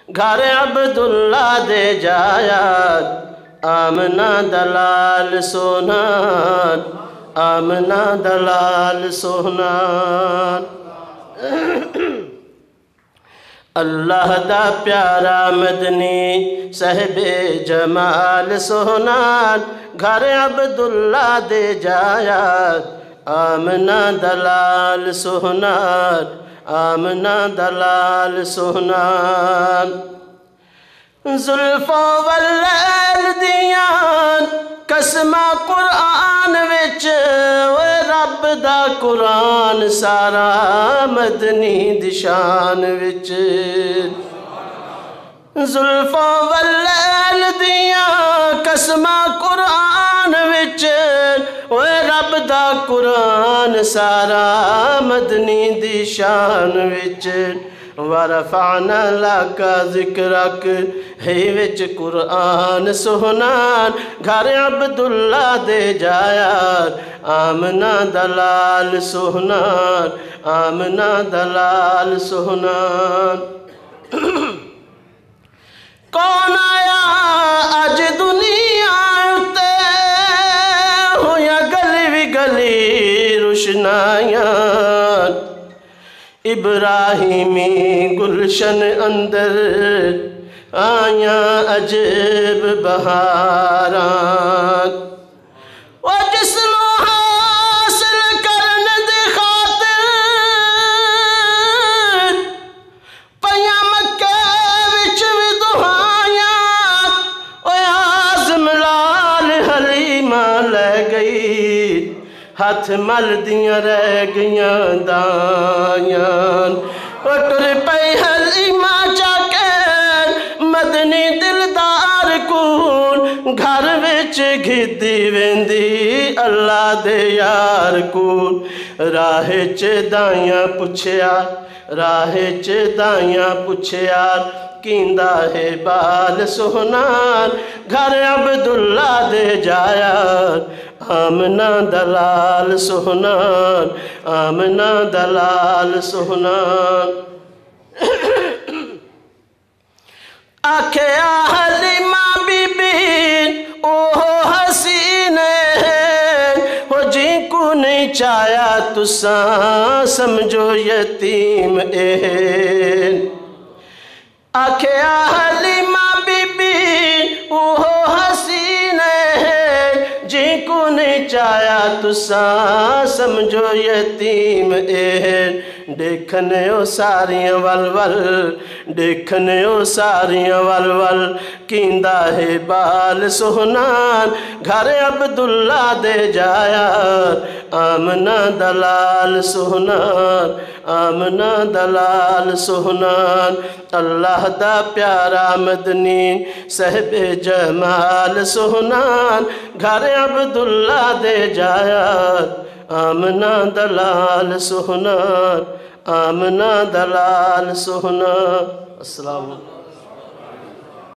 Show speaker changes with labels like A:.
A: گھر عبداللہ دے جایا آمنہ دلال سونان آمنہ دلال سونان اللہ دا پیارا مدنی صاحب جمال سونان گھر عبداللہ دے جایا آمنہ دلال سونان آمنہ دلال سونان زلفوں واللیل دیاں قسمہ قرآن وچ وے رب دا قرآن سارا مدنی دشان وچ زلفوں واللیل دیاں قسمہ قرآن وچ وے رب دا قرآن سارا مدنی دشان وچ ورفعنا لك ذکرک ہے وچ قرآن سہنان گھر عبداللہ دے جایا آمنہ دلال سہنان آمنہ دلال سہنان کون آیا اج دنیا اتے ہویا گلی وی گلی روشنائیاں ابراہیمی گلشن اندر آیاں عجب بہاران و جس نو حاصل کرن دی خاطر پیاں مکے وچ وی دعائیاں و عازم لال حلیمہ لے گئی ہاتھ مل دیاں رہ گیاں دائیاں ٹر پئی حلیمہ چاکین مدنی دلدار کون گھر وچ گھدی ویندی اللہ دے یار کون راہ چ دائیاں پچھیا راہ چ دائیاں پچھیا کیندہ ہے بال سہنان گھر عبداللہ دے جایا آمنہ دلال سہنان آمنہ دلال سہنان آکھے حلیمہ بی بی اوہ حسین ہو جی کو نہیں چاہیا تساں سمجھو یتیم اہن آکھے حلیمہ بی بی اوہ حسین جی کو نہیں چاہیا تساں سمجھو یتیم اہن دیکھنے او ساریاں ول دیکھنے او ساریاں ول کیندہ ہے بال سہنان گھر عبداللہ دے جایا آمنہ دلال سہنان آمنہ دلال سہنان اللہ دا پیارا مدنی صاحب جمال سہنان گھر عبداللہ دے جایا آمنہ دلال سہنان آمنہ دلال سہنان السلام علیکم